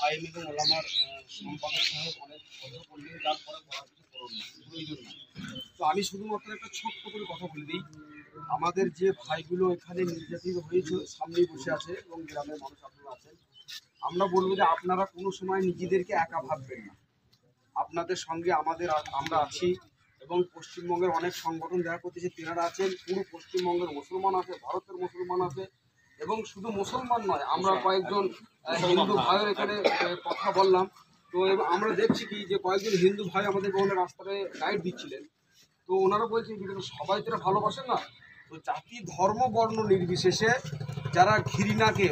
আইন এবং ওলামার সম্পাদক সাহেব অনেক কথা বললেন, তারপরে বলার কিছু প্রয়োজন নাই। তো আমি শুধুমাত্র একটা ছোট্ট করে কথা বলে দিই। আমাদের যে ভাইগুলো এখানে নির্যাতিত হয়েছে সামনেই বসে আছে এবং গ্রামের মানুষ আপনারা আছেন, আমরা বলবো যে আপনারা কোনো সময় নিজেদেরকে একা ভাববেন না। আপনাদের সঙ্গে আমরা আছি এবং পশ্চিমবঙ্গের অনেক সংগঠন দেখা করতেছে, তেনারা আছেন। পুরো পশ্চিমবঙ্গের মুসলমান আছে, ভারতের মুসলমান আছে এবং শুধু মুসলমান নয়, আমরা কয়েকজন হিন্দু ভাইয়ের এখানে কথা বললাম। তো আমরা দেখছি কি যে কয়েকজন হিন্দু ভাই আমাদের বলে রাস্তায় গাইড দিচ্ছিলেন। তো ওনারা বলছেন কি সবাই তো ভালোবাসেন না, তো জাতি ধর্ম বর্ণ নির্বিশেষে যারা ঘৃণাকে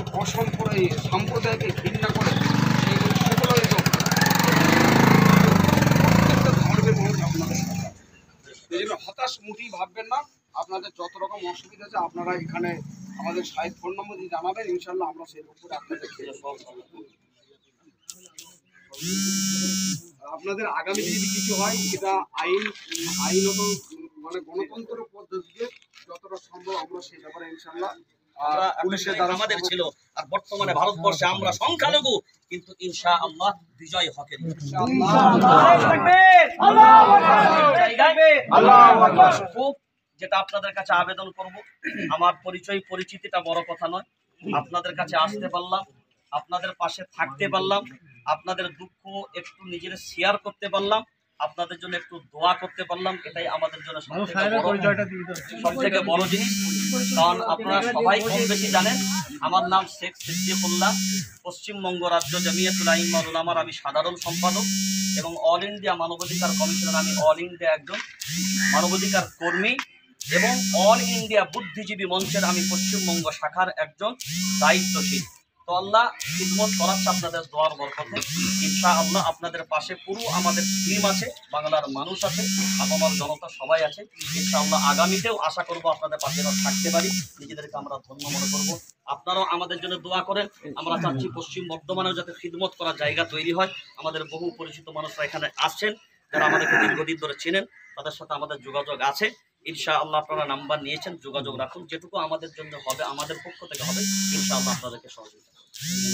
সম্প্রদায়কে ঘৃণা করে সেগুলো প্রত্যেকটা ধর্মের মানুষ আপনাদের সাথে। এই জন্য হতাশ মুঠি ভাববেন না। আপনাদের যত রকম অসুবিধা আছে আপনারা এখানে আমাদের সাহেব ফোন নম্বর দিয়ে জানাবেন, ইনশাল্লাহ আমরা সেই উপরে আপনাদের আপনাদের আগামীতে যদি কিছু হয় সেটা আইনত মানে গণতন্ত্র পদ্ধতিতে যতটা সম্ভব আমরা সেই ব্যাপারে ইনশাল্লাহ পুলিশের দ্বারা আমাদের ছিল। আর বর্তমানে ভারতবর্ষে আমরা সংখ্যালঘু, কিন্তু ইনশাআল্লাহ বিজয় হকের। যেটা আপনাদের কাছে আবেদন করব, আমার পরিচিতিটা বড় কথা নয়, আপনাদের কাছে আসতে পারলাম, আপনাদের পাশে থাকতে পারলাম, আপনাদের দুঃখ একটু নিজেরা শেয়ার করতে পারলাম, আপনাদের জন্য একটু দোয়া করতে পারলাম, এটাই আমাদের জন্য সবথেকে বড় জিনিস। কারণ আপনারা সবাই কম বেশি জানেন আমার নাম শেখ সিদ্দিকুল্লাহ, পশ্চিমবঙ্গ রাজ্য জমিয়তুল আইম্মা ওয়াল উলামার আমি সাধারণ সম্পাদক এবং অল ইন্ডিয়া মানবাধিকার কমিশনের আমি অল ইন্ডিয়া একজন মানবাধিকার কর্মী এবং অল ইন্ডিয়া বুদ্ধিজীবী মঞ্চের আমি পশ্চিমবঙ্গ শাখার একজন দায়িত্বশীল। তো আল্লাহ খিদমত করাচ্ছে আপনাদের দোয়ার বরকতে। ইনশাআল্লাহ আপনাদের পাশে পুরো আমাদের টিম আছে, বাংলার মানুষ আছে, আমার জনতা সবাই আছে। ইনশাআল্লাহ আগামীতেও আশা করব আপনাদের পাশে থাকতে পারি, নিজেদেরকে আমরা ধন্য মনে করব। আপনারাও আমাদের জন্য দোয়া করেন। আমরা চাচ্ছি পশ্চিম বর্ধমানেও যাতে খিদমত করার জায়গা তৈরি হয়। আমাদের বহু পরিচিত মানুষরা এখানে আসছেন, যারা আমাদেরকে দীর্ঘদিন ধরে চেনেন, তাদের সাথে আমাদের যোগাযোগ আছে। ইনশাআল্লাহ আপনারা নাম্বার নিয়েছেন, যোগাযোগ রাখুন। যেটুকু আমাদের জন্য হবে, আমাদের পক্ষ থেকে হবে, ইনশাআল্লাহ আপনাদেরকে সহযোগিতা।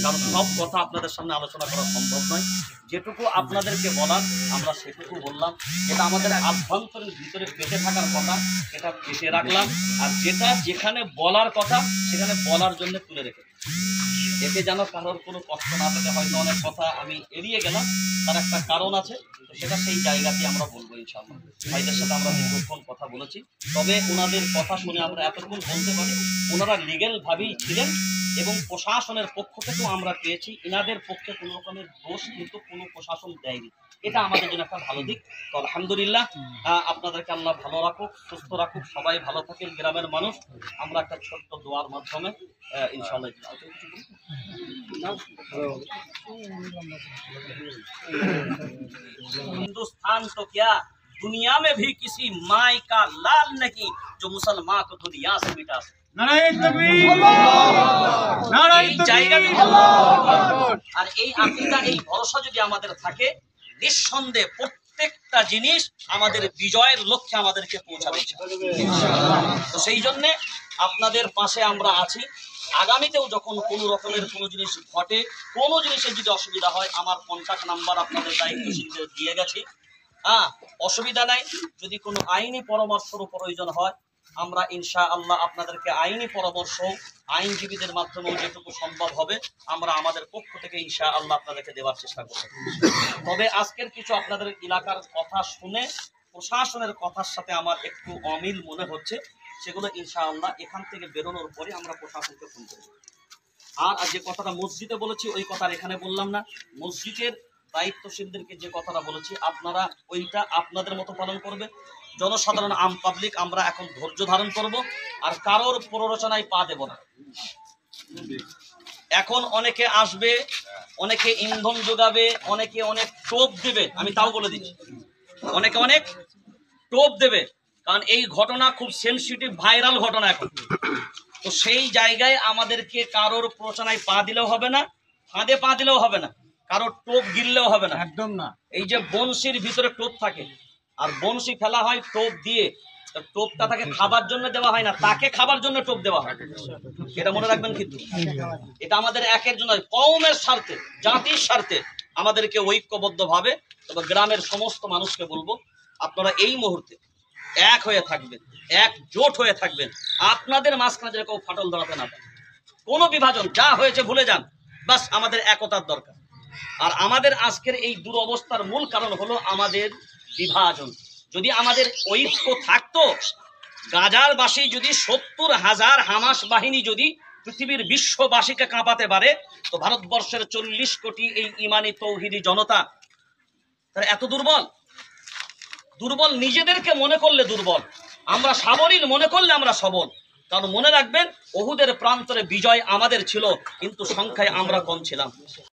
কারণ সব কথা আপনাদের সামনে আলোচনা করা সম্ভব নয়। যেটুকু আপনাদেরকে বলার আমরা সেটুকু বললাম। যেটা আমাদের আভ্যন্তরের ভিতরে পেটে থাকার কথা এটা পেটে রাখলাম, আর যেটা যেখানে বলার কথা সেখানে বলার জন্য তুলে রেখে, এতে যেন কারোর কোনো কষ্ট না পেতে। হয়তো অনেক কথা আমি এড়িয়ে গেলাম, তার একটা কারণ আছে, তো সেটা সেই জায়গাতে আমরা বলবো ইনশাআল্লাহ। ভাইদের সাথে আমরা দীর্ঘক্ষণ কথা বলেছি, তবে ওনাদের কথা শুনে আমরা এতক্ষণ বলতে পারি ওনারা লিগেলভাবেই ছিলেন এবং প্রশাসনের পক্ষ থেকেও আমরা পেয়েছি এনাদের পক্ষে কোনো রকমের দোষ কিন্তু কোনো প্রশাসন দেয়নি। এটা আমাদের জন্য একটা ভালো দিক। তো আলহামদুলিল্লাহ, আপনাদেরকে আল্লাহ ভালো রাখুক, সুস্থ রাখুক, সবাই ভালো থাকেন গ্রামের মানুষ। আমরা একটা ছোট্ট দোয়ার মাধ্যমে इंशाल्लाह। हिंदुस्तान तो क्या दुनिया में भी किसी माई का लाल नहीं जो मुसलमान को दुनिया से मिटा सके। আর এই আকীদা এই ভরসা যদি আমাদের থাকে, নিঃসন্দেহে প্রত্যেকটা জিনিস আমাদের বিজয়ের লক্ষ্যে আমাদেরকে পৌঁছাবে। তো সেই জন্য আপনাদের পাশে আমরা আছি। আগামীতেও যখন কোনো রকমের কোনো জিনিস ঘটে, কোনো জিনিসের যদি অসুবিধা হয়, আমার কন্ট্যাক্ট নাম্বার আপনাদের দায়িত্বশীলদের দিয়ে গেছি। অসুবিধা নাই। যদি কোনো আইনি পরামর্শের প্রয়োজন হয়, আমরা ইনশাআল্লাহ আপনাদেরকে আইনি পরামর্শ আইনজীবীদের মাধ্যমেও যেটুকু সম্ভব হবে আমরা আমাদের পক্ষ থেকে ইনশাআল্লাহ আপনাদেরকে দেওয়ার চেষ্টা করব। তবে আজকের কিছু আপনাদের এলাকার কথা শুনে প্রশাসনের কথার সাথে আমার একটু অমিল মনে হচ্ছে, সেগুলো ইনশাআল্লাহ এখান থেকে বেরোনোর পরে আমরা প্রশাসনকে ফোন করব। আর যে কথাটা মসজিদে বলেছি ওই কথা এখানে বললাম না। মসজিদের দায়িত্বশীলদেরকে যে কথাটা বলেছি আপনারা ওইটা আপনাদের মতো পালন করবে। জনসাধারণ আম পাবলিক আমরা এখন ধৈর্য ধারণ করব, আর কারোর প্ররোচনায় পা দেব না। এখন অনেকে আসবে, অনেকে ইন্ধন যোগাবে, অনেকে অনেক টোপ দেবে, আমি তাও বলে দিচ্ছি অনেকে অনেক টোপ দেবে, কারণ এই ঘটনা খুব সেনসিটিভ ভাইরাল ঘটনা এখন। তো সেই জায়গায় আমাদেরকে কারোর প্ররোচনায় পা দিলেও হবে না, ফাঁদে পা দিলেও হবে না, কারোর টোপ গিললেও হবে না, একদম না। এই যে বনশির ভিতরে টোপ থাকে আর বনশি ফেলা হয় টোপ দিয়ে, টোপটা তাকে খাবার জন্য দেওয়া হয় না, তাকে খাবার জন্য টোপ দেওয়া হয়। এটা মনে রাখবেন কিন্তু। এটা আমাদের একের জন্য, কওমের স্বার্থে, জাতির স্বার্থে আমাদেরকে ঐক্যবদ্ধভাবে, তবে গ্রামের সমস্ত মানুষকে বলবো, আপনারা এই মুহূর্তে এক হয়ে থাকবেন, একজোট হয়ে থাকবেন। আপনাদের মাঝখানে যেন কেউ ফাটল ধরাতে না পারে, কোনো বিভাজন, যা হয়েছে ভুলে যান, বাস আমাদের একতার দরকার। আর আমাদের আজকের এই দুরবস্থার মূল কারণ হলো আমাদের বিভাজন। যদি আমাদের ঐক্য থাকতো, গাজারবাসী যদি ৭০,০০০ হামাস বাহিনী যদি পৃথিবীর বিশ্ববাসীকে কাঁপাতে পারে, তো ভারতবর্ষের ৪০ কোটি এই ইমানি তৌহিদি জনতা তারা এত দুর্বল? দুর্বল নিজেদেরকে মনে করলে দুর্বল, আমরা সাবলীল মনে করলে আমরা সবল। কারণ মনে রাখবেন, ওহুদের প্রান্তরে বিজয় আমাদের ছিল, কিন্তু সংখ্যায় আমরা কম ছিলাম।